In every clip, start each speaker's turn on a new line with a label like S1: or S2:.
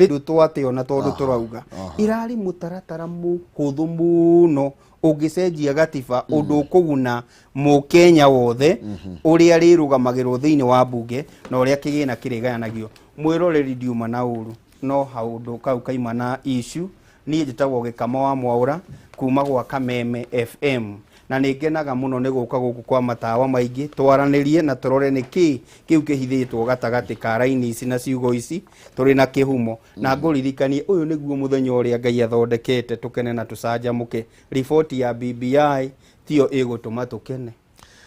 S1: ni twate ona tondu turauga irari mutaratara muhuthu muno ungicenjia gatiba undu kuguna mukenya wothe uria rirugamagirwo thiini wa bunge na uria kigina kiriganagio mwiroreri ndiuma na uru no haundu kau kaima na issue ni njitagwo Gikama wa Mwaura kuma gwa Kameme FM na ningenaga muno ni guka guku kwa matawa maingi twaranirie na turore niki kiu kihithitwo gatagati ka raini ici na ciugo ici turi na Kihumo na nguririkanie uyu niguo muthenya uria Ngai athondekete tukene na tucanjamuke report ya BBI tio igutuma tukene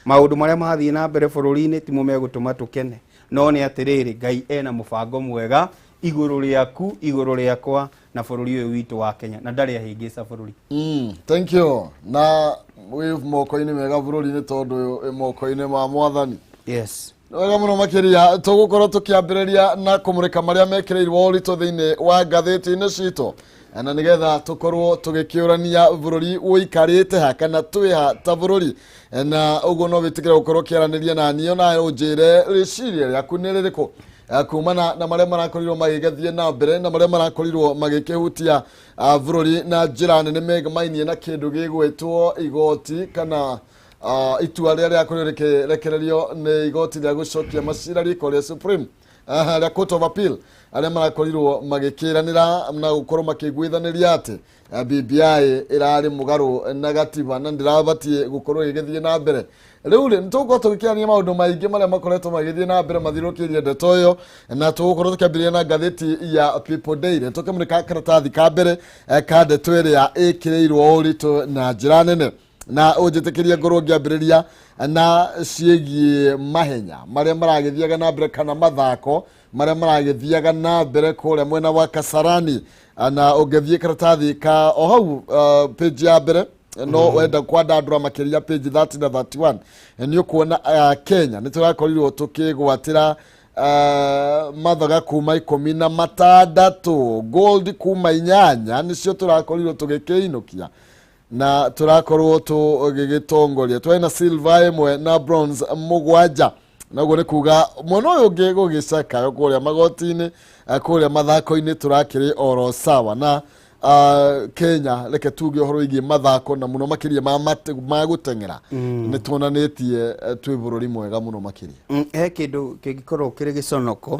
S1: maundu maria mathii na mbere bururi-ini timo megutuma tukene no ni atiriri Ngai ena mubango mwega iguru riaku iguru riakwa na bururi uyu witu wa Kenya na ndari ahingisa bururi.
S2: Thank you. Na we moko-ini mega bururi-ini tondu moko-ini ma mwathani.
S1: Yes.
S2: Wega muno makiria tugukorwo tukiambiriria na kumurika maria mekireirwo rito thiini wa ngathiti-ini cito na nigetha tukorwo tugikiurania bururi uikarite ha kana twiha ta bururi na uguo no witigire gukorwo kiaraniria na niyo na unjire riciria riaku ni ririko kumana na maria marakorirwo magigethie na mbere na maria marakorirwo magikihutia bururi na njira nene megmainie na kindu gigwetwo igoti kana itua ria riakorirwo rekererio ni igoti ria gucokia macira riko ria Supreme ria Court of Appeal aria marakorirwo magikiranira na gukorwo makigwithaniria ati BBI irari mugaru na gatiba na ndirabatie gukorwo igithie na mbere riu ri ntuko tukiania maundu maingi maria makoretwo magithie na mbere mathirukirie ndeto yo na tugukorwo tukiambiria na ngathiti ya People Daily tukimurika karatathi ka mbere ka ndeto iria ikireirwo uritu na njira nene na ujitikiria ngoro ngiambiriria na ciegi mahenya maria maragithiaga na mbere kana mathako maria maragithiaga na mbere kuria mwena wa Kasarani na ugethie karatathi ka ohau page ya mbere no wenda kwandandura makiria page 30 na 31 ni ukuona Kenya niturakorirwo tukigwatira mathaga kuma 16 gold kuma 8 nicio turakorirwo tugikiinukia na turakorwo tugigitongoria twina silver imwe na bronze mugwanja naguo ni kuga mwana uyu ungi gugicaka kuria magoti-ini kuria mathako-ini turakiri oro sawa na Kenya reke tuge horo igi mathako na muno makiria ma gutengera ni tuonanitie twi bururi mwega muno makiria
S1: he kindu kingikorwo kiri giconoko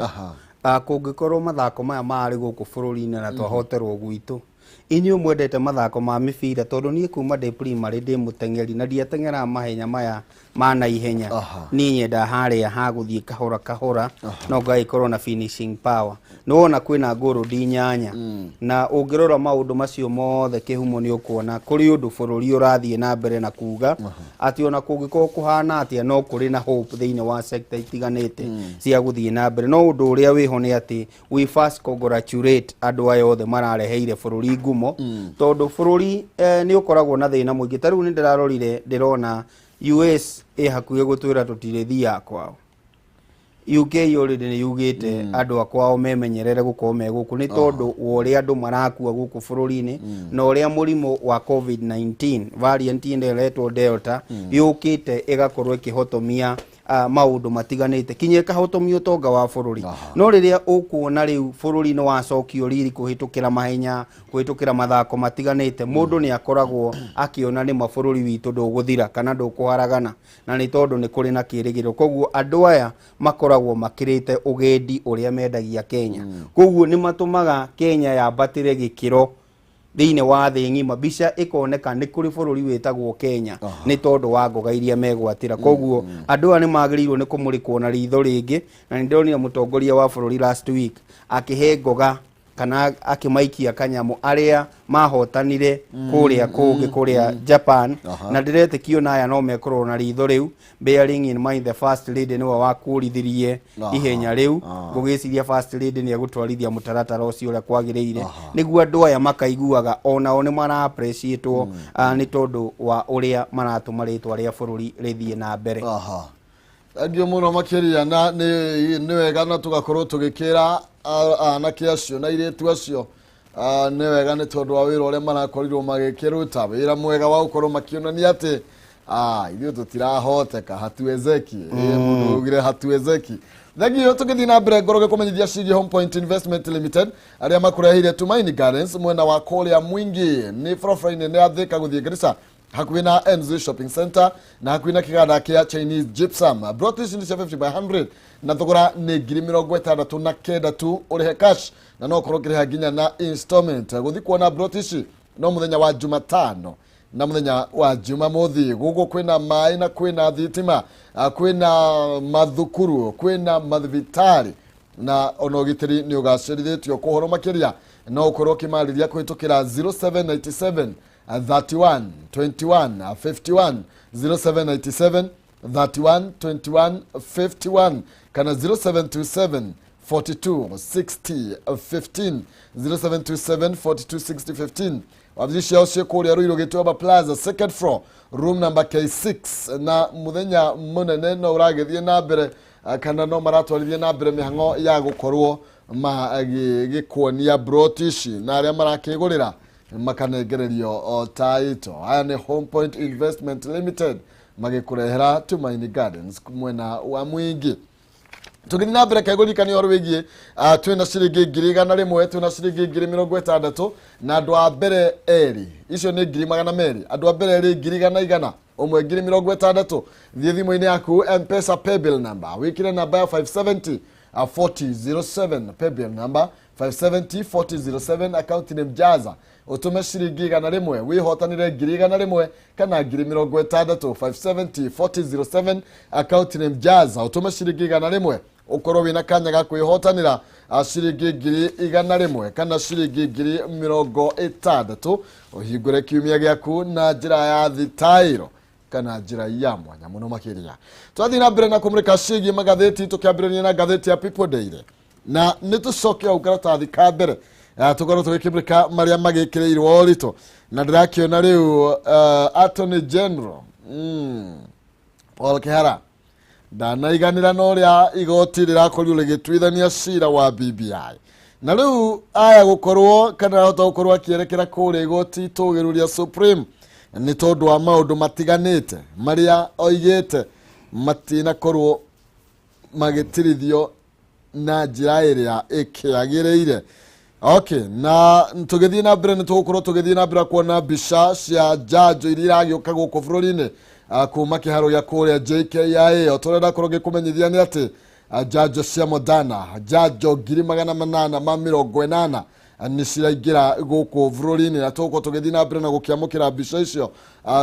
S1: kungikorwo mathako maya mari guku bururi-ini na twahoterwo gwitu inyu mwendete mathako ma mibira tondu nie kuma de primary ndi mutengeri na ndiatengera mahenya maya mana ihenya ni nyenda haria ha guthie kahora kahora no ngaikorwo na finishing power no ona kwina ngoro ndinyanya na ungirora maundu macio mothe Kihumo ni ukuona kuri undu bururi urathie na mbere na kuga ati ona kungikorwo kuhana atia no kuri na hope thiini wa sector itiganite cia guthie na mbere no undu uria wiho ni ati we first congratulate andu aya othe marareheire bururi ngumo tondu bururi ni ukoragwo na thina muingi tariu ni ndirarorire ndirona US hakuye gutwira tutirithia kwao UK already ni yugite andu akwao memenyerere gukorwo me guku ni tondu uria andu marakua guku bururi-ini na uria murimo wa COVID-19 variant iretwo Delta yukite igakorwo ikihotomia maundu matiganite kinye kahotomio tonga wa bururi no riria ukuona riu bururi no wacokio riri kuhitukira mahenya kuhitukira mathako matiganite mundu ni akoragwo akiona ni mabururi witu nduguthira kana ndukuharagana na ni tondu ni kuri na kirigiro koguo andu aya makoragwo makirite ugendi uria mendagia Kenya koguo ni matumaga Kenya yambatire gikiro thiini wa thi ngima bica ikoneka ni kuri bururi witagwo Kenya ni tondu wa ngoga iria megwatira koguo andu ani magirirwo ni kumurikwo na ritho ringi na ndonire mutongoria wa bururi last week akihe ngoga kana akimaikia kanyamu aria mahotanire kuria kungi kuria Japan na ndiretikio na aya no mekorwo na ritho riu bearing in mind the first lady ni wa kurithirie ihenya riu ngugiciria first lady ni agutwarithia mutaratara ucio uria kwagiriire niguo andu aya makaiguaga ona ni mara appreciate ni tondu wa uria maratuma ritwa ria bururi rithie na mbere
S2: agio muno makiria na ni wega na tugakorwo tugikira anake acio na iretu acio ni wega ni tondu wa wira uria marakorirwo magikiruta wira mwega wa gukorwo makionania ati ithuĩ tũtirahoteka hatuwezeki mundu ugire hatuwezeki thagio tugithi na mbere ngoroge kumenyithia cigi Home Point Investment Limited aria makurehire Tumaini Gardens mwena wa Kuria Mwingi ni frofraine ni athika guthie Garissa hakuhi na NZ Shopping Center na hakuhi na kiganda kia Chinese Gypsum. Brotis ni 50 by 100 na thogora ni 60 na kenda tu urihe cash na no korokire ginya na installment. Guthi kuona Brotis no muthenya wa Jumatano na muthenya wa Jumamothi gugu kwina Maina, kwina thitima, kwina mathukuru, kwina mathibitari na onogitiri ni ugacirithirio kuhoro makiria no ukorwo kimariria kuhitukira 0797 31 21 51 0797 31 21 51 kana 0727 42 60 15 0727 42 60 15 wabisha oshe Kuria Ruiru Gitwaba Plaza second floor room number K6 na muthenya munene no uragithie na mbere kana no maratwarithie na mbere mihango ya gukorwo magikuonia Brotish na aria marakigurira makanegererio taito. Aya ni Home Point Investment Limited magikurehera Tumaini Gardens mwena wa Mwingi. Tugithi na mbere kegurikani orwigie twina ciringi 100 twina ciringi 60 na andu a mbere eri icio ni 200 andu a mbere eri 100 umwe 60 thie thimu-ini yaku M-Pesa paybill number wikire namba ya 570 4007 paybill number 570 4007 account name Jaza utume ciringi 100 wihotanire 100 kana 60 570 4007 account name Jaza utume ciringi 100 ukorwo wina kanya ga kwihotanira ciringi 100 kana ciringi 60 uhingure kiumia giaku na njira ya thitairo kana njira ya mwanya muno makiria. Twathi na mbere na kumurika cigi magatheti tukiambirania na gatheti ya People Daily na nitucoke au karatathi ka mbere tukorwo tugikimurika maria magikireirwo orito na ndirakiona riu Attorney General Paul Kihara ndanaiganira no ria igoti rirakorirwo rigitwithania cira wa BBI na riu aya gukorwo kana hota gukorwo akierekera kuria igoti tugiruria Supreme ni tondu wa maundu matiganite maria oigite matina korwo magitirithio na njira iria ikiagireire. Okay, na tugithii na mbere ni tugukorwo tugithii na mbere kuona mbica cia njanjo iria iragiuka guku bururi-ini kuma kiharo gia kuria JKIA otorenda korwo gikumenyithia ni ati njanjo cia Moderna njanjo 880 ni ciraingira guku bururi-ini na tugukorwo tugithii na mbere na gukiamukira mbica icio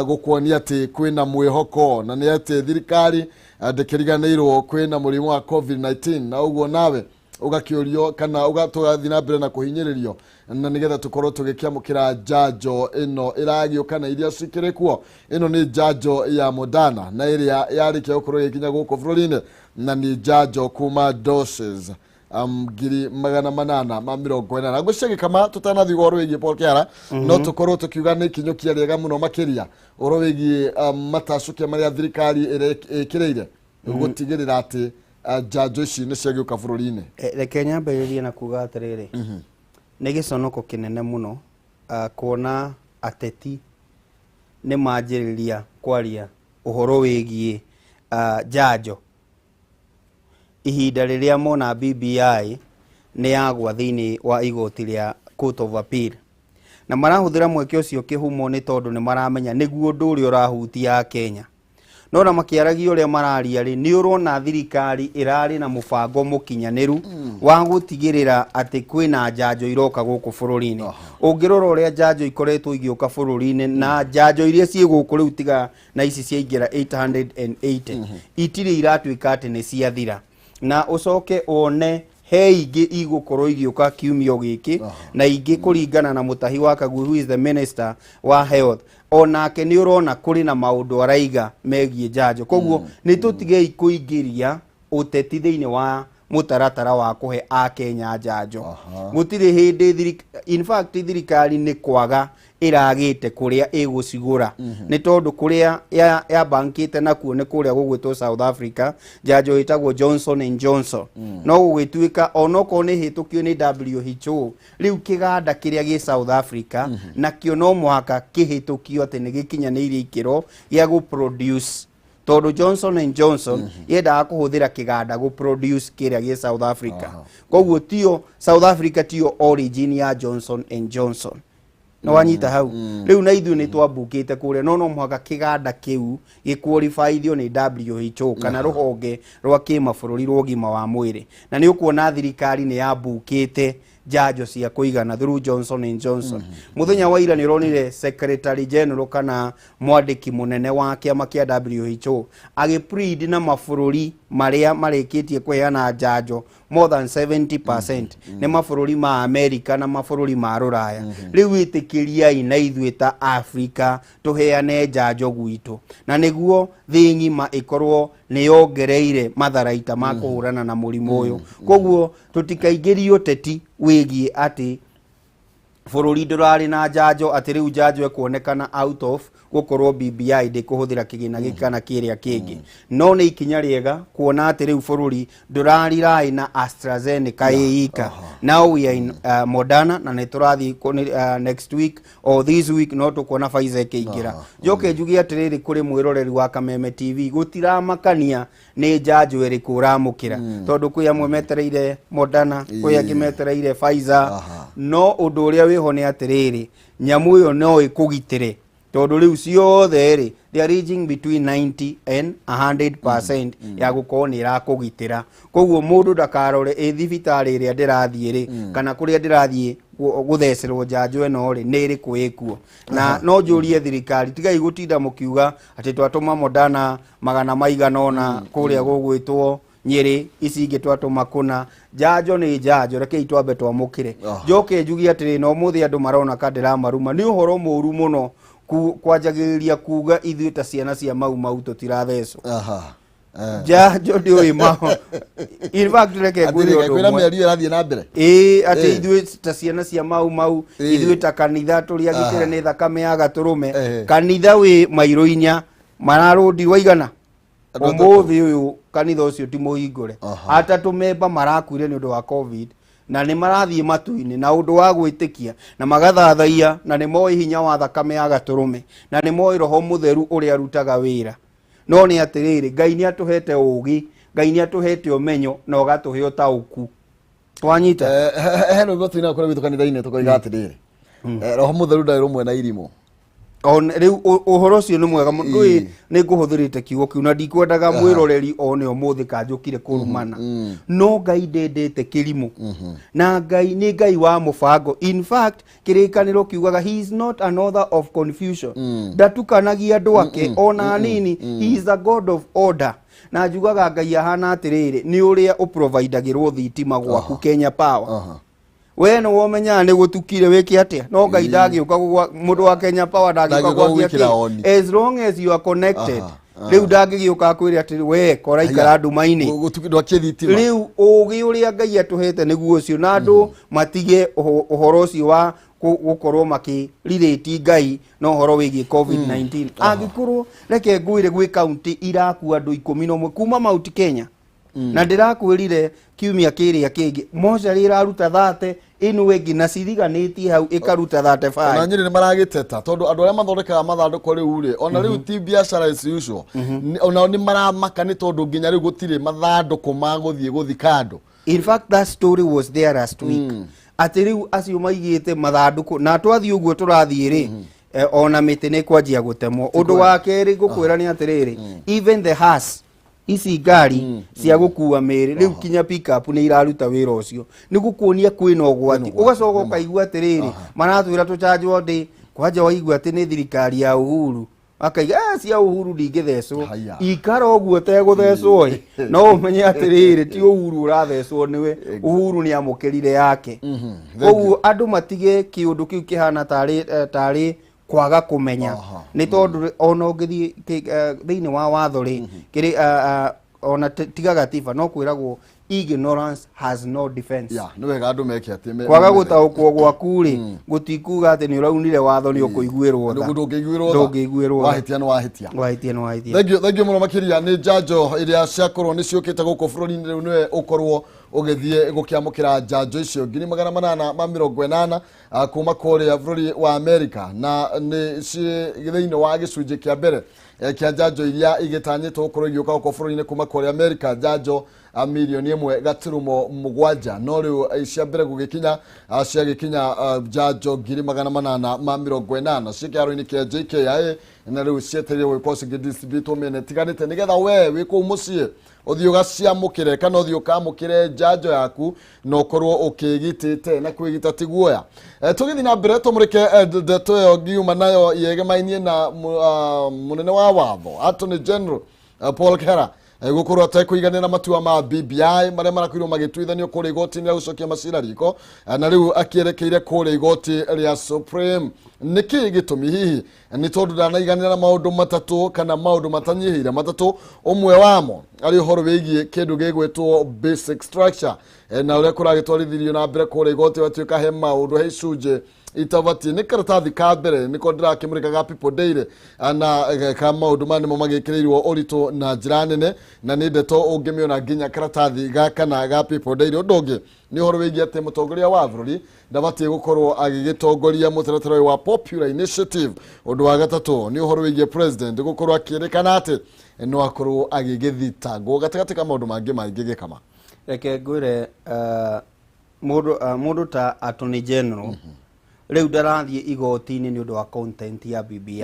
S2: gukuonia ati kwina mwihoko na ni ati thirikari ndikiriganirwo kwina murimu wa COVID-19 na uguo nawe ugakiurio kana ugatugathi na mbere na kuhinyiririo na nigetha tukorwo tugikiamukira njanjo ino iragio kana iria cikirikuo. Ino ni njanjo ya Moderna na iria yarikia gukorwo ikinya guku bururi-ini na ni njanjo kuma doses 880 ngwicege Gikama tutanathi goro wigie Paul Kihara no tukorwo tukiuga ni kinyukia riega muno makiria oro wigie matacukia maria thirikari ikireire gutigirira ati njanjo ici ni ciagiuka bururi-ini.
S1: Reke nyambiririe na kuga atiriri ni giconoko kinene muno kuona ateti ni manjiriria kwaria uhoro wigie njanjo ihinda riria mona BBI ni yagwa thiini wa igoti ria Court of Appeal na marahuthira mweke ucio Kihumo ni tondu ni maramenya niguo nduri urahutia Kenya no na makiaragia uria mararia ri ni urona thirikari irari na mubango mukinyaniru wa gutigirira ati kwina njanjo iroka guku bururi-ini. Ungirora uria njanjo ikoretwo igiuka bururi-ini na njanjo iria cie guku riu tiga na ici ciaingira 880 itiri iratuika ati ni ciathira na ucoke one he ingi igukorwo igiuka kiumio giki na ingi kuringana na mutahi wa Kaguyu who is the minister wa health onake ni urona kuri na maundu araiga megie njanjo koguo ni tutigei kuingiria uteti thiini wa mutaratara wa kuhe a Kenya njanjo gutiri hindi in fact thirikari ni kwaga iragite kuria igucigura ni tondu kuria ya bankite na kuone kuria gugwitwo South Africa njanjo itagwo Johnson and Johnson no gugituika onoko ni hitukio ni WHO riu kiganda kiria gi South Africa na kio no mwaka kihitukio ati ni gikinyaniire ikiro ya gu produce tondu Johnson and Johnson yendaga kuhuthira kiganda go produce kiria gi South Africa koguo tio South Africa tio origin ya Johnson and Johnson no wanyita hau riu na ithu ni twambukite kuria no muhaka kiganda kiu giqualifyithio ni WHO kana ruhonge rwa kimabũrũri rwa ũgima wa mwĩrĩ na ni ukuona thirikari ni yambukite njanjo cia kuigana through Johnson and Johnson muthenya wa ira ni ronire secretary general kana mwandiki munene wa kiama kia WHO agiplead na mabũrũri maria mareketie kweana njanjo more than 70% ni mabũrũri ma America na mabũrũri ma Ruraya riu itikiriai na ithuĩ ta Africa tuheane njanjo gwitu na niguo thĩ ng'ima ikorwo ni yongereire matharaita ma kuhurana na mũrimũ ũyũ koguo tutikaingĩrio teti wigie ati bũrũri ndũrarĩ na njanjo ati riu njanjo ekuonekana out of gukorwo BBI ndikuhuthira kigina gikana kiria kingi no ni ikinya riega kuona ati riu bũrũri ndũrarirai na AstraZeneca ika now we are in Moderna na niturathi next week or this week no tukuona Pfizer kiingira joke njugi atiriri kuri mwiroreri wa Kameme TV gutiramakania ni njanjo iriku uramukira tondu kwi amwe metereire Moderna kwi angi metereire Pfizer no undu uria wiho ni atiriri nyamu yo no ikugitire tondu riu ciothe ri they are ranging between 90 and 100% ya gukorwo ni irakugitira koguo mundu ndakarore thibitari iria ndirathie ri kana kuria ndirathie guthecerwo njanjo eno ri ni ri kuikuo na no njurie thirikari tigai gutinda mukiuga ati twatuma Moderna magana maigana ona kuria gugwitwo Nyeri ici ingi twatuma kuna njanjo ni njanjo rekei twambe twamukire njoke njugi atiri no muthi andu marona kadira maruma ni uhoro muru muno kwanjagiriria kuga ithuĩ ta ciana cia mau tutirathecwo njanjo ndiũĩ mao in fact reke ngwĩre ũndũ ũmwe
S2: mĩario ĩrathiĩ na mbere
S1: ati ithuĩ ta ciana cia mau ithuĩ ta kanitha tũrĩa gĩkĩre nĩ thakame ya gatũrũme kanitha wĩ mairo 4 mararũndirwo igana ũmũthĩ ũyũ kanitha ũcio ti mũhingũre atatũ memba marakuire nĩ ũndũ wa covid na ni marathie matu-ini na undu wa gwitikia na magathathaia na ni moi hinya wa thakame ya gaturume na ni moi roho mutheru uria arutaga wira no ni atiriri Ngai ni atuhete ugi Ngai ni atuhete umenyo na ugatuhe utauku twanyita
S2: heno gotu na kore bitu kanitha-ini tukoiga atiriri roho mutheru ndai rumwe na irimo
S1: on riu uhoro ucio ni mwega ndui ni nguhuthirite kiugo kiu na ndikwendaga mwiroreri one umuthi kanjukire kurumana no Ngai ndendete kirimu na Ngai ni Ngai wa mubango in fact kirikaniro kiugaga he is not an author of confusion ndatukanagia andu ake ona nini he is a God of order na njugaga Ngai ahana atiriri ni uria uprovidagirwo thitima gwaku Kenya Power we no womenya ni gutukire wiki atia no Ngai ndagiuka mundu wa Kenya Power ndagiuka gwakia as long as you are connected riu ndagiuka akwire ati we kora ikara nduma-ini
S2: gutukirwa kithitima
S1: riu ugi uria Ngai atuhete niguo ucio na andu matige uhoro ucio wa gukorwo makirelate Ngai no horo wigi COVID-19 agikorwo reke ngwire gwi county iraku andu 11 kuma Mount Kenya na ndirakwirire kiumia kiria kingi moja riraruta 30 inu wengi na ciriganitie hau ikaruta 35
S2: na Nyeri ni maragiteta tondu andu aria mathondekaga mathanduku riu ri ona riu ti biashara as usual ona ni maramaka ni tondu nginya riu gutire mathanduku ma guthika andu
S1: in fact that story was there last week ati riu acio maigite mathanduku na twathi uguo turathie ri ona miti ni kwanjia gutemwo undu wa keri gukwira ni atiriri even the has ici ngari cia gukua miri riu kinya pick up ni iraruta wira ucio ni gukuonia kwina ugwati ugacoka ukaigua atiriri maratwira tuchanjwo ndi kwanja waigua ati ni thirikari ya Uhuru akaiga cia Uhuru ndingithecwo ikara uguo te guthecwo no umenye atiriri ti Uhuru urathecwo niwe Uhuru ni amukirire yake koguo andu matige kiundu kiu kihana tari kwaga kumenya ni tondu ona ungithi thiini wa watho ri kiri ona tiga gatiba no kwiragwo ignorance has no defense
S2: ni wega andu meke ati
S1: kwaga gutaukwo gwaku ri gutikuga ati ni uraunire watho ni ukuiguirwo tha ndungiguirwo
S2: wahitia no wahitia thank you muno makiria ni njanjo iria ciakorwo ni ciukite guku bururi-ini riu niwe ukorwo ugithie gukiamukira njanjo icio 880 kuma kuria bururi wa America na ni thĩinĩ wa gĩcunjĩ kĩa mbere kĩa njanjo iria igĩtanyĩtwo gũkorwo igĩũka gũkũ bũrũri-inĩ kuma kuria America, njanjo milioni 1.7 no rĩu cia mbere gũgĩkinya ciagĩkinya njanjo 880 cikĩharo-inĩ kĩa JKIA na rĩu cietereire gũkorwo cigĩdistributwo mĩena ĩtiganĩte nĩgetha we wĩ kũu mũciĩ ũthiĩ ũgaciamũkĩre kana ũthiĩ ũkamũkĩre njanjo yaku na ũkorwo ũkĩgitĩte na kwĩgita ti guoya. Tũgĩthiĩ na mbere tũmũrĩke ndeto ĩyo ngiuma nayo yegemainie na mũnene wa watho Attorney General Paul Kera gũkorwo atekũiganĩra matua ma BBI marĩa marakorirwo magĩtuithanio kũrĩa igoti-inĩ rĩa gũcokia macira riko na rĩu akĩerekeire kũrĩa igoti rĩa Supreme. Nĩkĩ gĩtũmi hihi nĩ tondũ ndanaiganĩra maũndũ matatũ kana maũndũ matanyihĩire matatũ, ũmwe wamo arĩ ũhoro wĩgiĩ kĩndũ gĩgwĩtwo basic structure na ũrĩa kũragĩtwarithirio na mbere kũrĩa igoti watuĩka he maũndũ he icunjĩ itabatie. Nĩ karatathi ka mbere nĩko ndĩrakĩmũrĩka ga People Daily na ka maũndũ maya nĩmo magĩkĩrĩirwo ũritũ na njĩra nene na nĩ ndeto ũngĩmĩona nginya karatathi gaka na ga People Daily. Ũndũ ũngĩ nĩ ũhoro wĩgiĩ atĩ mũtongoria wa bũrũri ndabatie gũkorwo agĩgĩtongoria mũtaratara wa Popular Initiative. Ũndũ wa gatatũ nĩ ũhoro wĩgiĩ president gũkorwo akĩrĩkana atĩ no akorwo agĩgĩthitangwo gatagatĩ ka maũndũ mangĩ maingĩ Gikama.
S1: Reke ngwĩre mũndũ ta Attorney General rĩu ndarathiĩ igoti-inĩ nĩ ũndũ wa content ya BBI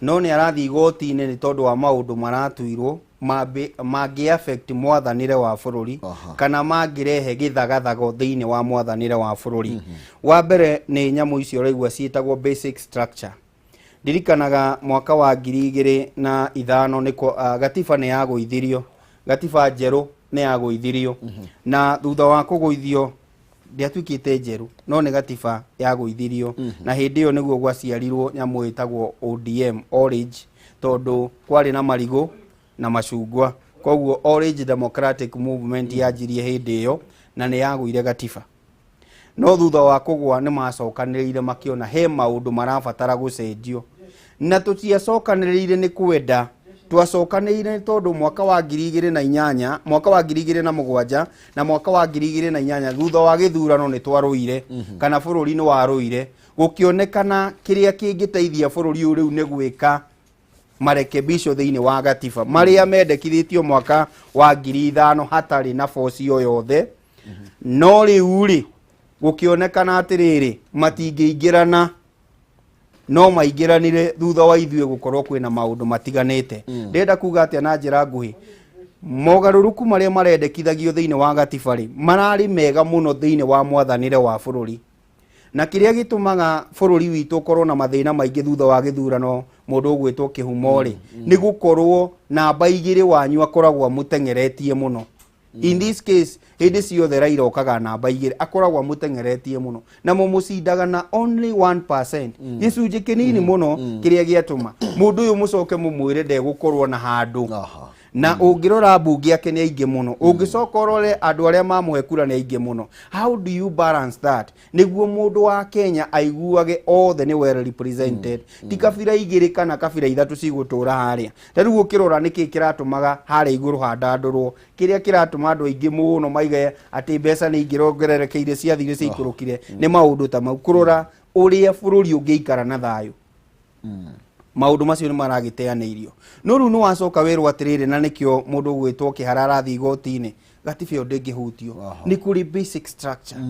S1: no nĩ arathiĩ igoti-inĩ nĩ tondũ wa maũndũ maratuirwo mangĩ affect mwathanĩre wa bũrũri kana mangĩrehe gĩthagathago thĩinĩ wa mwathanĩre wa bũrũri. Wa mbere nĩ nyamũ icio raigua ciĩtagwo basic structure. Ndirikanaga mwaka wa 2005 nĩko gatiba nĩ yagũithirio, gatiba njerũ nĩ yagũithirio na thutha wa kũgũithio ndiatuĩkĩte njerũ no nĩ gatiba yagũithirio na hĩndĩ ĩyo nĩguo gwaciarirwo nyamũ ĩtagwo ODM, Orange, tondũ kwarĩ na marigũ na macungwa, koguo Orange Democratic Movement yanjirie hĩndĩ ĩyo na nĩ yagũire gatiba. No thutha wa kũgwa nĩ macokanĩrĩire makĩona he maũndũ marabatara gũcenjio na tũtiacokanĩrĩire nĩ kwenda, twacokanĩrĩire tondũ mwaka wa 2008, mwaka wa 2007 na mwaka wa 2008 thutha wa gĩthurano nĩ twarũire kana bũrũri nĩ warũire gũkĩonekana kĩrĩa kĩngĩteithia bũrũri ũyũ rĩu nĩ gwĩka marekebisho thĩinĩ wa gatiba marĩa mendekithĩtio mwaka wa 2005 hatarĩ na force o yothe. No rĩu rĩ gũkĩonekana atĩrĩrĩ matingĩingĩrana no maingĩranire thutha wa ithuĩ gũkorwo kwĩna maũndũ matiganĩte. Ndenda kuga atĩa na njĩra nguhĩ mogarũrũku marĩa marendekithagio thĩinĩ wa gatiba rĩ mararĩ mega mũno thĩinĩ wa mwathanĩre wa bũrũri na kĩrĩa gĩtũmaga bũrũri witũ ũkorwo na mathĩna maingĩ thutha wa gĩthurano mũndũ ũgwĩtwo Kihumo rĩ nĩ gũkorwo namba 2 wanyu akoragwo mũteng'eretie mũno. In this case hĩndĩ ciothe Raila okaga namba 2 akoragwo mũteng'eretie mũno na mũmũcindaga na only 1%, gĩcunjĩ kĩnini mũno kĩrĩa gĩatũma mũndũ ũyũ mũcoke mũmwĩre ndegũkorwo na handũ na ũngĩrora mbunge yake nĩ aingĩ mũno, ũngĩcoka ũrore andũ arĩa mamũhe kura nĩ aingĩ mũno. How do you balance that nĩguo mũndũ wa Kenya aiguage othe nĩ well represented, ti kabira 2 kana kabira 3 cigũtũra harĩa. Ta rĩu ũkĩrora nĩkĩ kĩratũmaga harĩa igũrũ handandũrwo, kĩrĩa kĩratũma andũ aingĩ mũno maige atĩ mbeca nĩ ingĩrongererekeire ciathire ciikũrũkire nĩ maũndũ ta mau, kũrora ũrĩa bũrũri ũngĩikara na thayũ. Maũndũ macio nĩ maragĩteanĩirio. No rĩu nĩ wacoka wĩrwo atĩrĩrĩ na nĩkĩo mũndũ ũgwĩtwo Kĩhara arathiĩ igoti-inĩ gatiba ĩyo ndĩngĩhutio nĩ kũrĩ basic structure.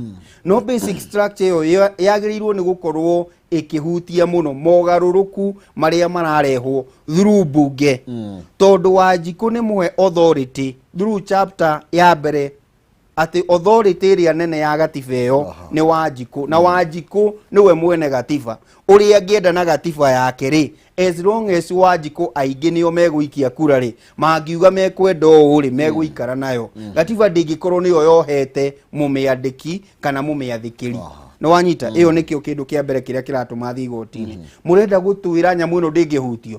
S1: No basic structure ĩyo yagĩrĩirwo nĩ gũkorwo ĩkĩhutia mũno mogarũrũku marĩa mararehwo through mbunge tondũ Wanjikũ nĩ mũhe authority through chapter ya mbere atĩ authority ĩrĩa nene ya gatiba ĩyo nĩ Wanjikũ na Wanjikũ nĩwe mwene gatiba ũrĩa angĩenda na gatiba yake rĩ as long as Wanjikũ aingĩ nĩo megũikia kura rĩ mangiuga mekwenda ũũ rĩ megũikara nayo. Gatiba ndĩngĩkorwo nĩyo yohete mũmĩandĩki kana mũmĩathĩkĩri. No wanyita ĩyo nĩkĩo kĩndũ kĩa mbere kĩrĩa kĩratũma thiĩ igoti-inĩ. Mũrenda gũtwĩra nyamũ ĩno ndĩngĩhutio,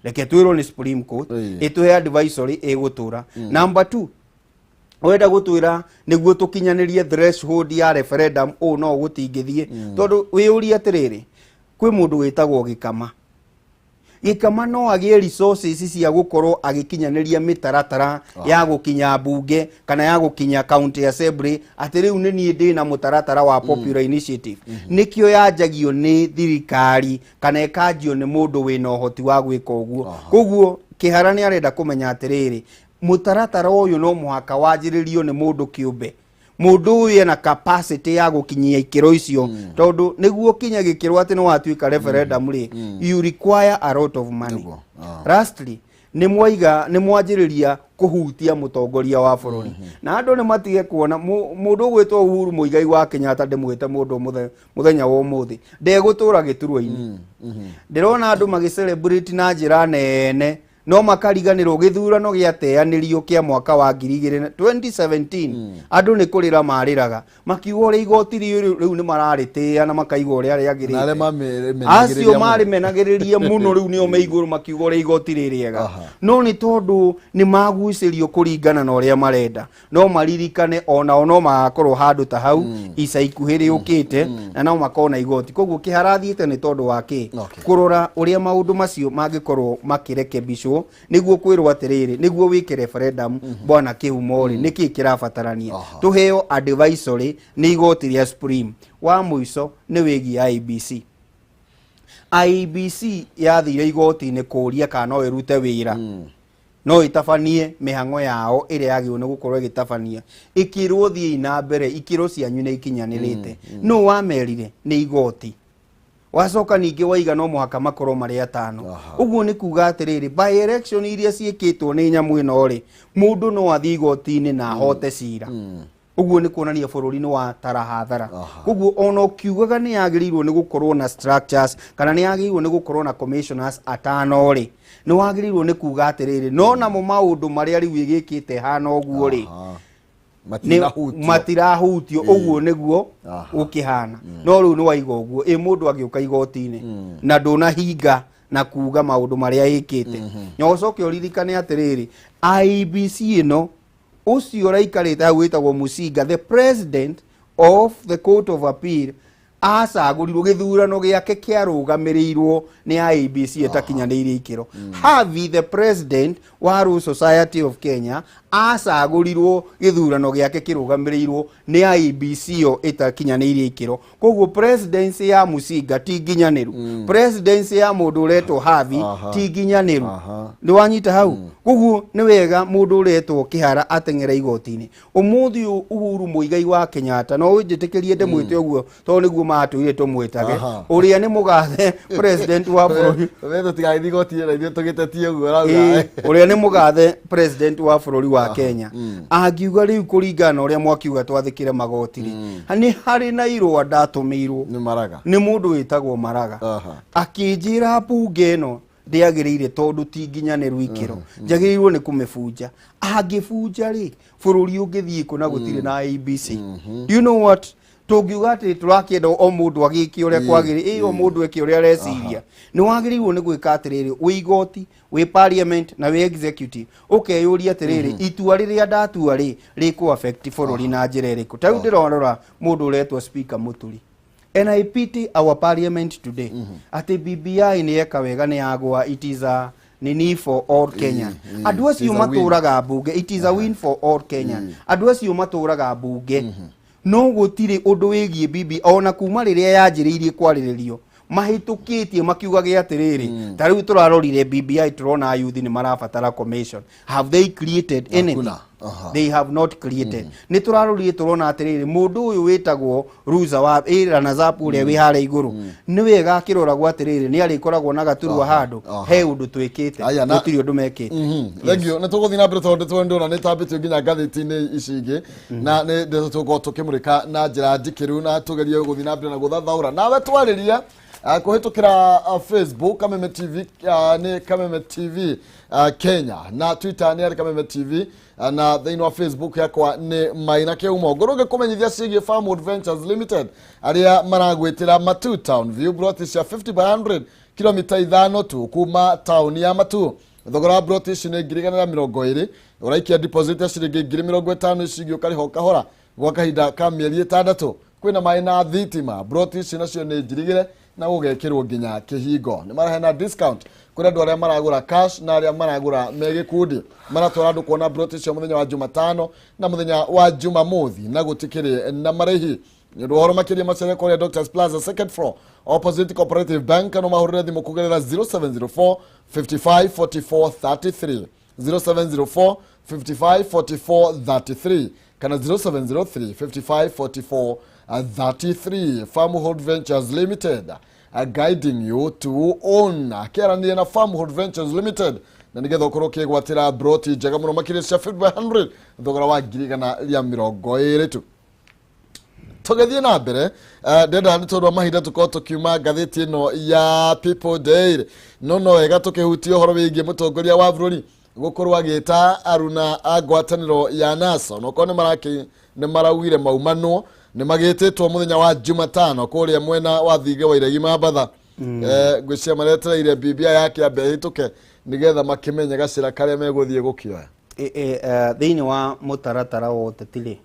S1: reke twĩrwo nĩ Supreme Court ĩtũhe advisory ĩgũtũra. Number 2, wenda gũtwĩra nĩguo tũkinyanĩrie threshold ya referendum ũũ no gũtingĩthiĩ tondũ wĩyũria atĩrĩrĩ kwĩ mũndũ wĩtagwo Gikama Gikama no agie resources cia gukorwo agikinyaneria mitaratara ya gukinya bunge kana ya gukinya county assembly ati riu ni nie ndina mutaratara wa popular initiative nikio yanjagio ni thirikari kana ekanjio ni mundu wina uhoti wa gwika uguo koguo kihara ni arenda kumenya atiriri mutaratara uyu no muhaka wajiririo ni mundu kiumbe mundu uyu na capacity ya gukinyia ikiro icio tondu niguo kinya gikiro ati no watuika referendum ri you require a lot of money. Lastly ni mwanjiriria kuhutia mutongoria wa bururi na andu ni matige kuona mundu gwitwo Uhuru Muigai wa Kenyatta ndimwite mundu muthenya wa umuthi ndegutura giturwa-ini ndirona andu magicelebrate na njira nene no makariganirwo githurano giateanirio kia mwaka wa 2017 andu ni kurira mariraga makiuga uri igoti riu ni mararitia na makaiga uri ari agirite acio mari menagiriria muno riu nio meiguru makiuga uri igoti ririega no ni tondu ni maguicirio kuringana na uria marenda no maririkane ona no magakorwo handu ta hau ica ikuhiri ukite na no makona igoti koguo kiharathiite ni tondu wa ki kurora uria maundu macio mangikorwo makirekebishwo niguo kwirwo atiriri niguo wike referendum bwana Kihumo ri niki kirabatarania tuheo advisory ni igoti ria Supreme wa muico ni wigi IBC yathire igoti ni kuria kana no irute wira no itabanie mihango yao ire yagio ni gukorwo igitabania ikirwo thii na mbere ikiro cianyu ni ikinyanirite no wamerire ni igoti wacoka ningi waiga no muhaka makorwo mari atano uguo ni kuga atiriri by election iria ciikitwo ni nyamu ino ri mundu no athii igoti-ini na hote cira uguo ni kuonania bururi ni wa tarahathara uguo ono kiugaga ni yagirirwo ni gukorwo na structures kana ni yagirirwo ni gukorwo na commissioners atano ri ni wagirirwo ni kuga atiriri no na mo maundu maria riu igikite hana uguo ri matirahutio uguo niguo ukihana no riu ni waiga uguo mundu agiuka igoti-ini na nduna hinga na kuga maundu maria ikite nyocoke uririkane atiriri IBC ino ucio raikarite hau witagwo Musinga the president of the court of appeal acagurirwo githurano giake kiarugamirirwo ni IBC etakinyaniire ikiro Havi the president wa Royal Society of Kenya acagurirwo githurano giake kirugamirirwo ni IBC o etakinyaniire ikiro koguo presidency ya Musinga ti nginyaniru presidency ya mundu uretwo Havi ti nginyaniru ni wanyita hau koguo ni wega mundu uretwo kihara atengere igoti-ini umuthi Uhuru Muigai wa Kenyatta no ujitikirie ndemwite uguo to niguo matuire tumwitage uria ni mugathe president wa bururi
S2: wewe tigathi igoti na ithuĩ tugitetie uguo rauga
S1: uria ni mugathe president wa bururi wa Kenya angiuga riu kuringana uria mwakiuga twathikire magoti ri ni hari na irwa ndatumirwo
S2: ni maraga
S1: ni mundu witagwo Maraga akinjira bunge no ndiagirire tondu ti nginyaniru ikiro njagirirwo ni kumibunja angibunja ri bururi ungithii kuna gutire na IBC you know what tungiuga ati turakienda o mundu agiki uria kwagiri o mundu eki uria reciria ni wagirirwo ni gwika atiriri wi igoti wi parliament na wi executive ukeyuria atiriri itua riria ndatua ri ku affect bururi na njira iriku tau ndirorora mundu uretwo speaker Muturi and I pity our parliament today ati BBI ni eka wega ni agwa it is a nini for all Kenya andu acio maturaga bunge it is a win for all Kenya andu acio maturaga bunge no gutire undu wigie bibi ona kuma riria yanjiriirie kwariririo mahitukitie makiuga gi atiriri tariu turarorire BBI turona youth ni marabatara commission have they created anything they have not created ni turarorire turona atiriri mundu uyu witagwo Ruza wa ira na zapu ria wi hare iguru ni wega kiroragwo atiriri ni arikoragwo na gaturwa handu he undu twikite gutiri undu mekite
S2: thengio ni tuguthi na mbere tondu twendona ni tambitio nginya ngathiti-ini icingi na ni tugo tukimurika na njira ndikiru na tugerie guthi na mbere na guthathaura nawe twariria kuhitukira Facebook Kameme TV ni Kameme TV Kenya na Twitter ni Kameme TV na thĩinĩ wa Facebook yakwa ni Maina Kihumo ngoroge kumenyithia ciĩgiĩ Farm Adventures Limited aria maragwitira Matu Town View broti cia 50 by 100 kilomita 5 tu kuma town ya Matu thogora broti ici ni 120 uraikia deposit ya ciringi 50 icigio ukariho kahora gwa kahinda ka mĩeri 6 kwina maĩ na thitima broti ici nacio ni njirigire na gugekirwo nginya kihingo ni marahena discount kuri andu aria maragura cash na aria maragura megikundi maratwara andu kuona broti cia muthenya wa Jumatano na muthenya wa Jumamothi na gutikiri na marehi ni ruhoro makiria macere kuri Doctors Plaza second floor opposite Cooperative Bank no mahurire thimu kugerera 0704 55 44 33 0704 55 44 33 kana 0703 55 44 33 Farmhold Ventures Limited guiding you to own keranie na Farmhold Ventures Limited na nigetha ukorwo kigwatira broti njega muno makiria cia 100 thogora wa ngirigana ria 20 tu tugethie na mbere ndenda ni tondu mahinda tukorwo tukiuma ngathiti ino ya People Daily no wega tukihutia uhoro wigie mutongoria wa bururi gukorwo agita aruna agwataniro ya NASA no kone maraki ni marawire maumano ni magititwo muthenya wa Jumatano kuria mwena wa Thige wa Iregi Mabatha gwicia maretereire bibia yake abehituke nigetha makimenya gacira karia meguthie gukioya
S1: thiini wa mutaratara wa utetiri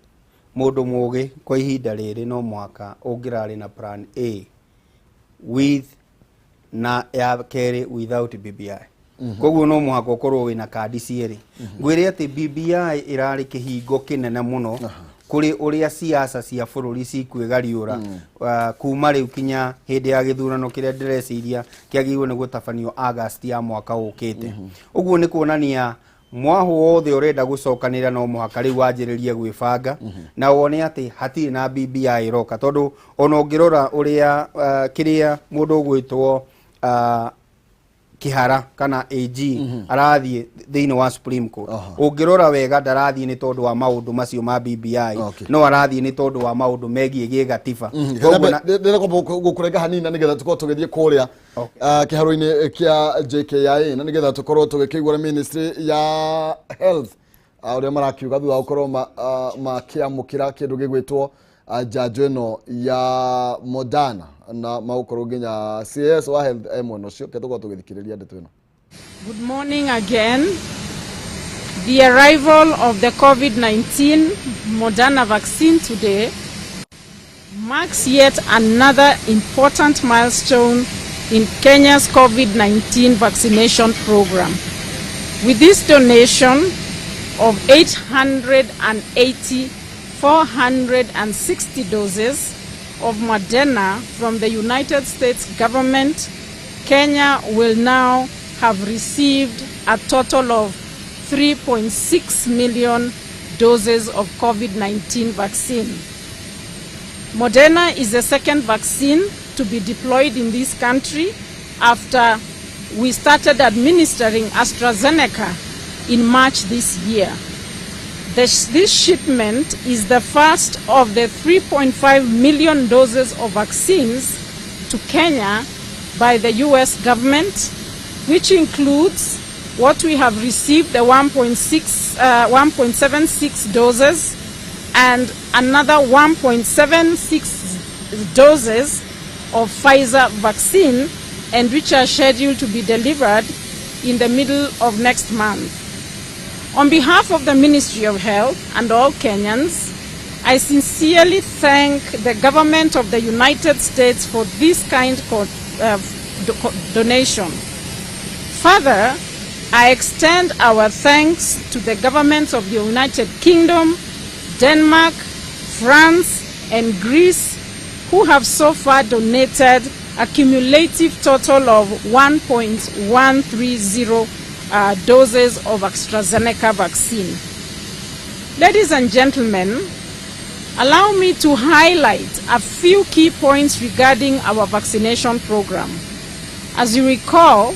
S1: mundu mugi kwa ihinda riri no mwaka ungirari na plan A with na ya keri without BBI koguo no mwaka ukorwo wina kandi cieri ngwire ati BBI irari kihingo kinene muno kuri uria siasa cia bururi cikwigariura kuma riu kinya hindi ya githurano kiria ndireciria kiagirwo ni gutabanio August ya mwaka ukite uguo ni kuonania mwahu wothe urenda gucokanira no muhaka riu wanjiririe gwibanga na wone ati hatiri na BBI iroka tondu ona ungirora uria kiria mundu ugwitwo kihara kana AG arathie thiini wa Supreme Court ungirora wega ndarathie ni tondu wa maundu macio ma BBI no arathie ni tondu wa maundu megie gigatiba
S2: ndira gukurenga hanini nigetha tukorwo tugithie kuria kiharo-ini kia JKIA na nigetha tukorwo tugikigura ministry ya health uria marakiuga thutha gukorwo makiamukira kindu gigwitwo janjo ino ya Moderna na maukorwo nginya CS wa health mwena ucio ketuko tugithikiriria ndeto ino.
S3: Good morning again. The arrival of the COVID-19 Moderna vaccine today marks yet another important milestone in Kenya's COVID-19 vaccination program. With this donation of 460 doses of Moderna from the United States government, Kenya will now have received a total of 3.6 million doses of COVID-19 vaccine. Moderna is the second vaccine to be deployed in this country after we started administering AstraZeneca in March this year. This shipment is the first of the 3.5 million doses of vaccines to Kenya by the US government, which includes what we have received, the 1.76 doses, and another 1.76 doses of Pfizer vaccine, and which are scheduled to be delivered in the middle of next month. On behalf of the Ministry of Health and all Kenyans, I sincerely thank the government of the United States for this kind of donation. Further, I extend our thanks to the governments of the United Kingdom, Denmark, France, and Greece, who have so far donated a cumulative total of 1.130 doses of AstraZeneca vaccine. Ladies and gentlemen, allow me to highlight a few key points regarding our vaccination program. As you recall,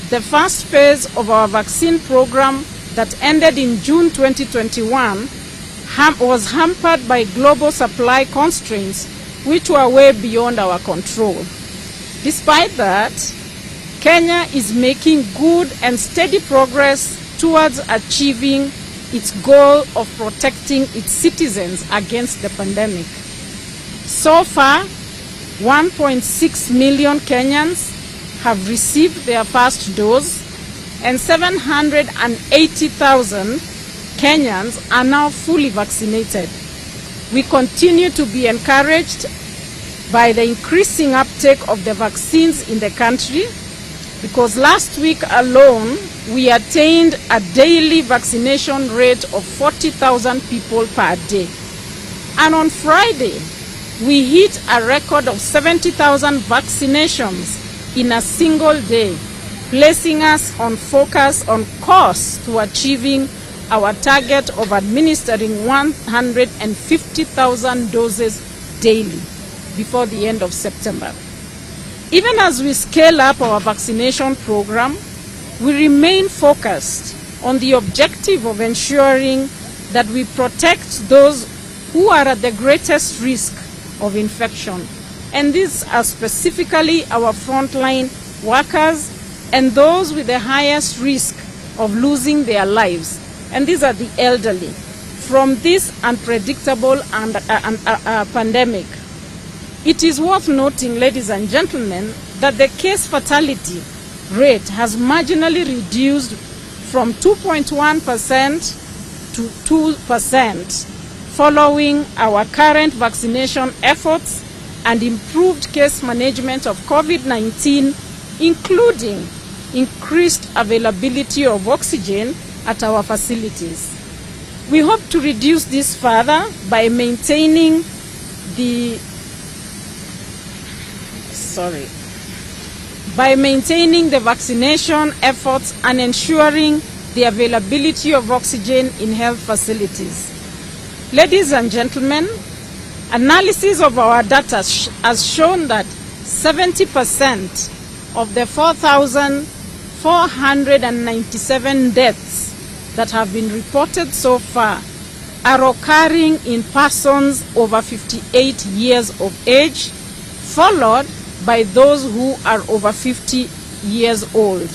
S3: the first phase of our vaccine program that ended in June 2021 was hampered by global supply constraints which were way beyond our control. Despite that, Kenya is making good and steady progress towards achieving its goal of protecting its citizens against the pandemic. So far, 1.6 million Kenyans have received their first dose, and 780,000 Kenyans are now fully vaccinated. We continue to be encouraged by the increasing uptake of the vaccines in the country, because last week alone we attained a daily vaccination rate of 40,000 people per day. And on Friday, we hit a record of 70,000 vaccinations in a single day, placing us on course to achieving our target of administering 150,000 doses daily before the end of September. Even as we scale up our vaccination program, we remain focused on the objective of ensuring that we protect those who are at the greatest risk of infection. And these are specifically our frontline workers and those with the highest risk of losing their lives. And these are the elderly from this unpredictable pandemic. It is worth noting, ladies and gentlemen, that the case fatality rate has marginally reduced from 2.1% to 2% following our current vaccination efforts and improved case management of COVID-19, including increased availability of oxygen at our facilities. We hope to reduce this further by maintaining the vaccination efforts and ensuring the availability of oxygen in health facilities. Ladies and gentlemen, analysis of our data has shown that 70% of the 4,497 deaths that have been reported so far are occurring in persons over 58 years of age, followed by those who are over 50 years old.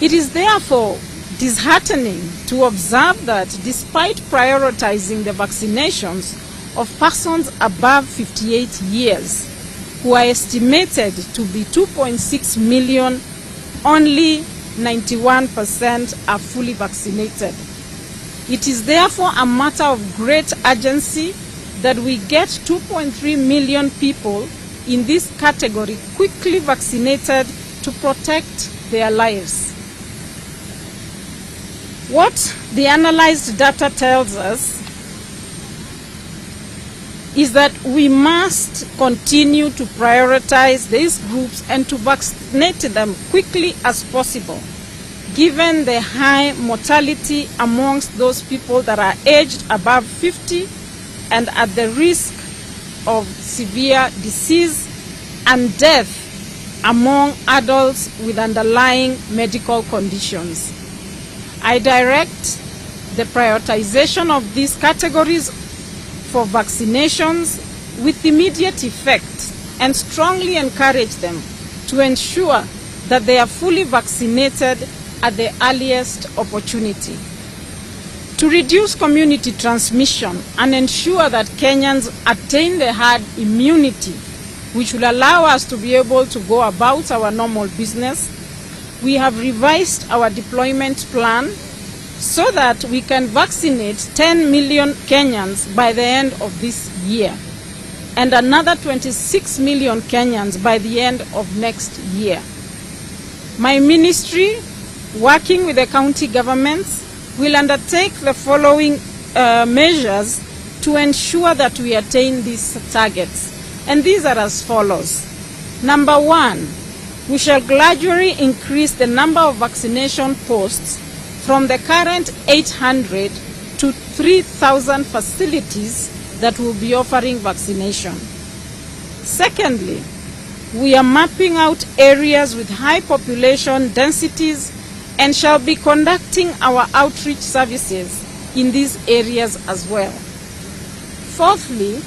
S3: It is therefore disheartening to observe that despite prioritizing the vaccinations of persons above 58 years, who are estimated to be 2.6 million, only 91% are fully vaccinated. It is therefore a matter of great urgency that we get 2.3 million people in this category quickly vaccinated to protect their lives. What the analyzed data tells us is that we must continue to prioritize these groups and to vaccinate them quickly as possible, given the high mortality amongst those people that are aged above 50 and at the risk of severe disease and death among adults with underlying medical conditions. I direct the prioritization of these categories for vaccinations with immediate effect and strongly encourage them to ensure that they are fully vaccinated at the earliest opportunity. To reduce community transmission and ensure that Kenyans attain the herd immunity, which will allow us to be able to go about our normal business, we have revised our deployment plan so that we can vaccinate 10 million Kenyans by the end of this year and another 26 million Kenyans by the end of next year. My ministry, working with the county governments, will undertake the following measures to ensure that we attain these targets. And these are as follows. Number one, we shall gradually increase the number of vaccination posts from the current 800 to 3,000 facilities that will be offering vaccination. Secondly, we are mapping out areas with high population densities and shall be conducting our outreach services in these areas as well. Fourthly,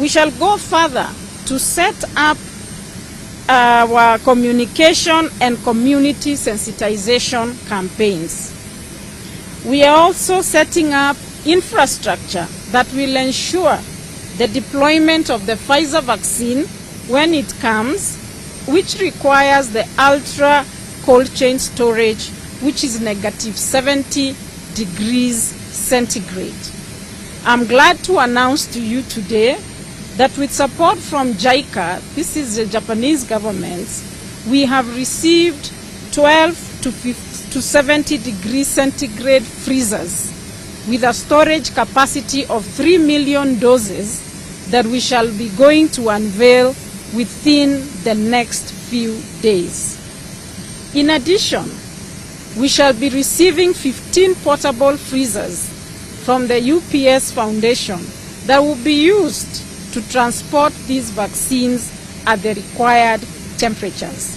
S3: we shall go further to set up our communication and community sensitization campaigns. We are also setting up infrastructure that will ensure the deployment of the Pfizer vaccine when it comes, which requires the ultra cold chain storage, which is -70 degrees centigrade. I'm glad to announce to you today that with support from JICA, this is the Japanese government, we have received 12 to 70 degrees centigrade freezers with a storage capacity of 3 million doses that we shall be going to unveil within the next few days. In addition, we shall be receiving 15 portable freezers from the UPS Foundation that will be used to transport these vaccines at the required temperatures.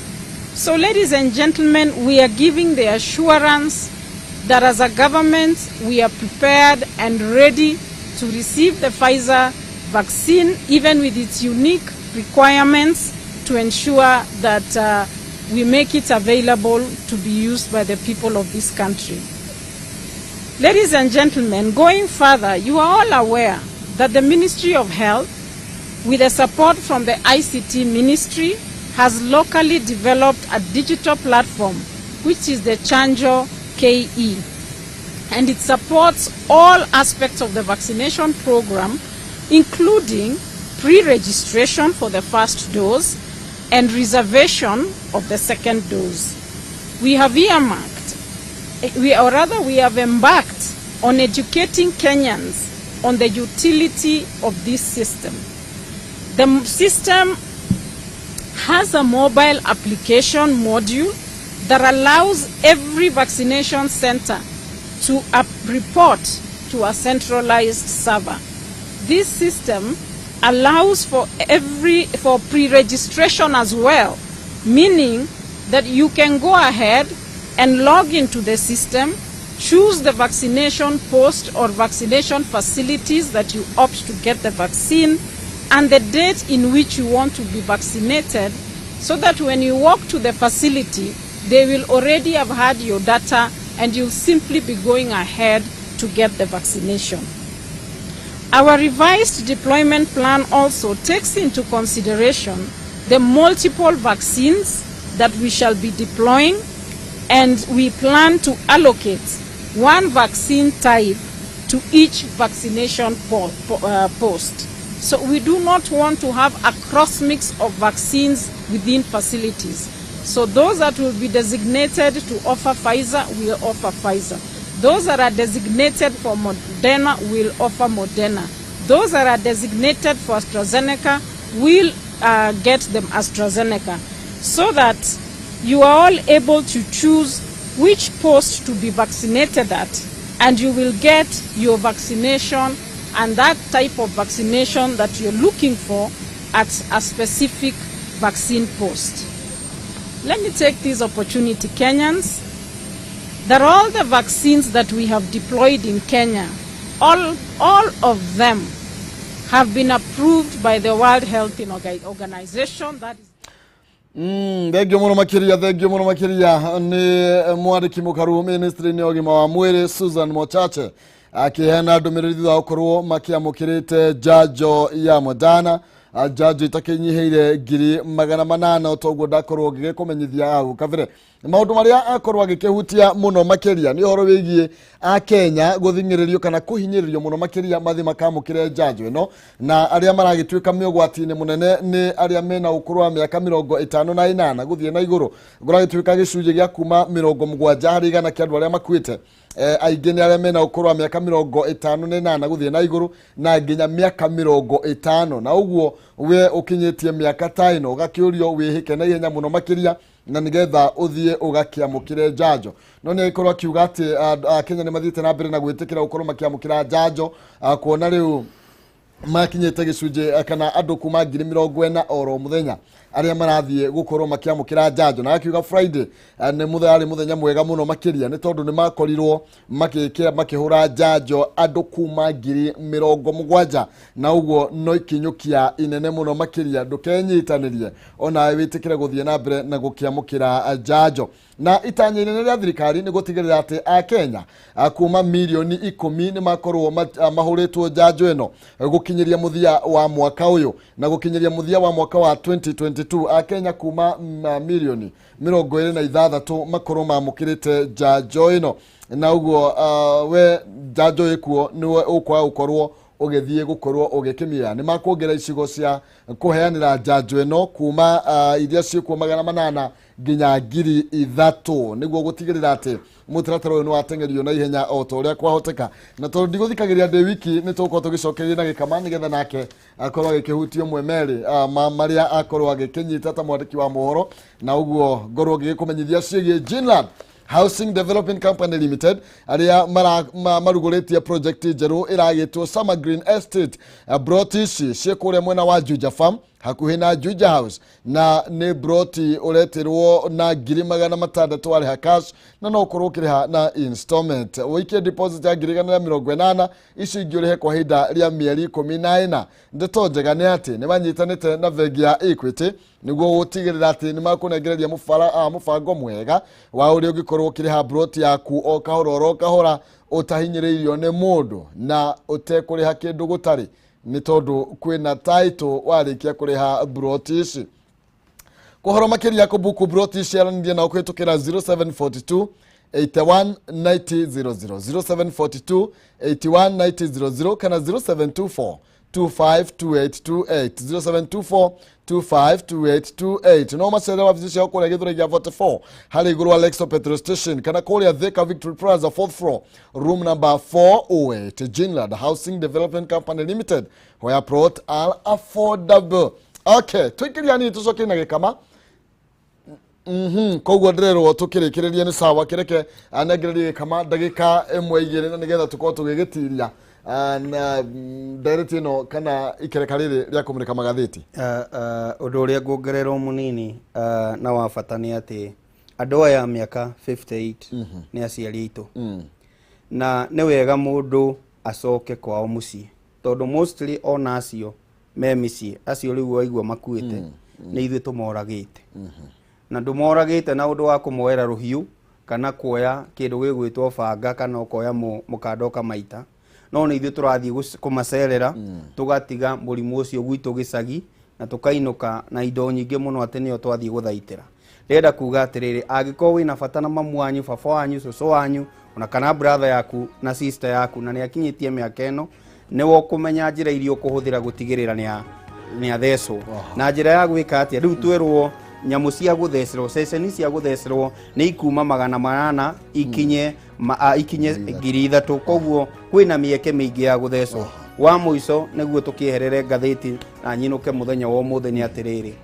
S3: So, ladies and gentlemen, we are giving the assurance that as a government, we are prepared and ready to receive the Pfizer vaccine, even with its unique requirements, to ensure that we make it available to be used by the people of this country. Ladies and gentlemen, going further, you are all aware that the Ministry of Health, with the support from the ICT Ministry, has locally developed a digital platform, which is the Chanjo KE. And it supports all aspects of the vaccination program, including pre-registration for the first dose and reservation of the second dose. We have embarked on educating Kenyans on the utility of this system. The system has a mobile application module that allows every vaccination center to report to a centralized server. This system allows for pre-registration as well, meaning that you can go ahead and log into the system, choose the vaccination post or vaccination facilities that you opt to get the vaccine, and the date in which you want to be vaccinated, so that when you walk to the facility, they will already have had your data and you'll simply be going ahead to get the vaccination. Our revised deployment plan also takes into consideration the multiple vaccines that we shall be deploying, and we plan to allocate one vaccine type to each vaccination post. So we do not want to have a cross-mix of vaccines within facilities. So those that will be designated to offer Pfizer will offer Pfizer. Those that are designated for Moderna will offer Moderna. Those that are designated for AstraZeneca will get them AstraZeneca, so that you are all able to choose which post to be vaccinated at, and you will get your vaccination and that type of vaccination that you're looking for at a specific vaccine post. Let me take this opportunity, Kenyans, that all the vaccines that we have deployed in Kenya, all of them have been approved by the World Health Organization. That is
S2: Thengio muno makiria ni mwandiki mukaru ministry ni ogima wa mwiri Susan Mochache akihena ndumiriri wa ukorwo makiamukirite jajo ya Moderna, jajo itakinyiheire 800 utogwo ndakorwo ngigikumenyithia au kavire maundu maria akorwo agikihutia muno makiria ni horo wigie a Kenya guthingiririo kana kuhinyiririo muno makiria mathi makamukire jajo ino, na aria maragituika miogwatini munene ni aria mena ukuru wa miaka 58 guthie na iguru, guragituika gicunje gia kuma 70 hari igana kia andu aria makuite. Aingĩ nĩ arĩa mena ũkũrũ wa mĩaka 58 gũthiĩ na igũrũ na nginya mĩaka 50, na ũguo we ũkinyĩtie mĩaka ta ĩno ũgakĩũrio wĩhĩke na ihenya mũno makĩria na nĩgetha ũthiĩ ũgakĩamũkĩre njanjo. No nĩ agĩkorwo akiuga atĩ Kenya nĩ mathiĩte na mbere na gwĩtĩkĩra gũkorwo makĩamũkĩra njanjo, kuona rĩu makinyĩte gĩcunjĩ kana andũ kuma 40,000 oro mũthenya aria marathie gukorwo makiamukira njanjo, na akiuga Friday ni muthenya mwega muno makiria ni tondu ni makorirwo makihura njanjo andu kuma 70,000, na uguo no ikinyukia inene muno makiria ndukenyitanirie ona witikire guthie na mbere na gukiamukira njanjo. Na itanya inene rĩa thirikari ni gutigirira ati a Kenya kuma milioni 10 ni makorwo mahuritwo njanjo ino gukinyiria muthia wa mwaka uyu, na gukinyiria muthia wa mwaka wa 2022 a Kenya kuma milioni 26 makorwo mamukirite njanjo ino, na uguo we njanjo ikuo niwe ukwa ukorwo ugethie gukorwo ugikimia ni makuongera icigo cia kuheanira njanjo eno kuma iria ciikuo 800 nginya 3000 niguo gutigirira ati mutaratara uyu ni watengerio na ihenya o to uria kwahoteka na tondu ndiguthikigiria ndi wiki ni tuko tugicokeria na Gikama nigetha nake akorwo agikihutio mwemeri maria akorwo agikinyita ta mwandiki wa mohoro na uguo ngorwo ngikumenyithia ciĩgiĩ Jinland Housing Development Company Limited aria marugoretie project njeru iragitwo Summer Green Estate broti ciekuria mwena wa Juja Farm hakuhi na Juja House na ni broti uretirwo na 600,000 ari cash na no kurukiriha na installment wiki deposit ya 180 ici ingĩũrĩhe kwa hinda ria mieri 14 ndeto njega nĩ ati nĩ manyitanĩte na bengi ya Equity niguo gutigirira ati ni makunengereria mubango mwega wa uria ũngĩkorwo ũkĩrĩha broti yaku o kahora utahinyĩrĩirio nĩ mũndũ na ũtekũrĩha kĩndũ gũtarĩ ni tondu kwina title warikia kuriha broti ici kuhoro makiria kubuku broti ici aranithia na ukwitukira 0742 819000 0742 819000 kana 0724 252828 0724 252828 no macera wabici cia kuria githura gia 44 hari iguru Alexo petrol station kana kuria Thika Victory Plaza 4th floor room number 408 Jinland Housing Development Company Limited where plot are affordable. Okay, twikiria ni tucoke na Gikama koguo ndirerwo tukirikireria ni sawa kireke anegererie Gikama ndagika imwe igire na nigetha tukorwo tugigitiria na direct ino kana ikereka riri ria kumurika magathiti
S1: undu uria ngongererwo munini na wa bata ni ati andu aya miaka 58 ni aciari itu na ni wega mundu acoke kwao mucii tondu mostly ona acio me micii acio riu waigua makuite ni ithuĩ tumoragite na ndumoragite na undu wa kumoera ruhiu kana kuoya kindu gigwitwo banga kana ukoya mukandoka maita no ni ithuĩ turathii kumacerera tugatiga murimu ucio gwitu gicagi na tukainuka na indo nyingi muno ati nio twathii guthaitira renda kuga atiriri agikorwo wina bata na mamu wanyu baba wanyu cucu wanyu ona kana brother yaku na sister yaku na ni akinyitie miaka eno ni wo kumenya njira irio kuhuthira gutigirira ni athecwo na njira ya gwika atia riu twerwo nyamu cia guthecerwo ceceni cia guthecerwo ni ikuma 800 ikinye 3,000 koguo kwina mieke mingi ya guthecwo wa muico niguo tukieherere ngathiti na nyinuke muthenya wa umuthi ni atiriri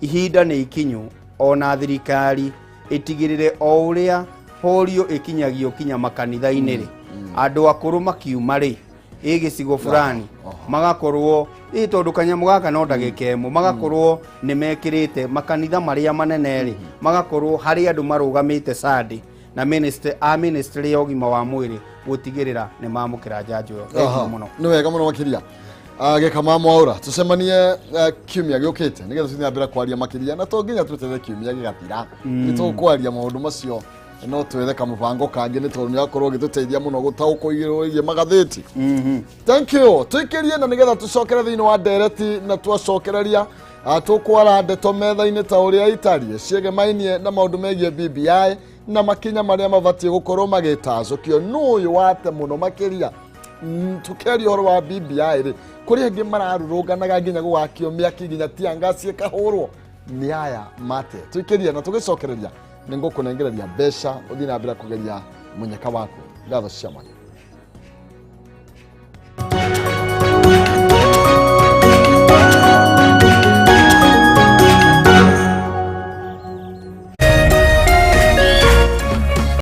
S1: ihinda ni ikinyu ona thirikari itigirire o uria polio ikinyagio kinya makanitha-ini ri andu akuru makiuma ri igicigo fulani magakorwo tondu kanyamu gaka no ndagika emo magakorwo ni mekirite makanitha maria manene ri magakorwo hari andu marugamite sadi na ministry ya ugima wa mwiri gutigirira ni mamukira njanjo yo muno
S2: ni wega muno makiria Gikama Mwaura tucemanie kiumia giukite nigetha tunyambira kwaria makiria na to nginya tutere kiumia gigathira nitugukwaria maundu macio no twethe kamubango kangi ni tondu yakorwo gituteithia muno gutauko igirwo magathiti thank you twikirie na nigetha tucokere thiini wa dereti na twacokereria tukwara ndeto metha-ini ta uria itarie ciegemainie na maundu megie BBI na makinya maria mabatie gukorwo magitacukio nuyu wate muno makiria tukeria horo wa BBI ri kuri angi mararurunganaga nginya gugakio miaki nginya tiangacie kahurwo ni aya mate twikirie na tugicokereria ningukunengereria mbeca uthii na mbere kugeria munyaka waku ngatho cia mwanya.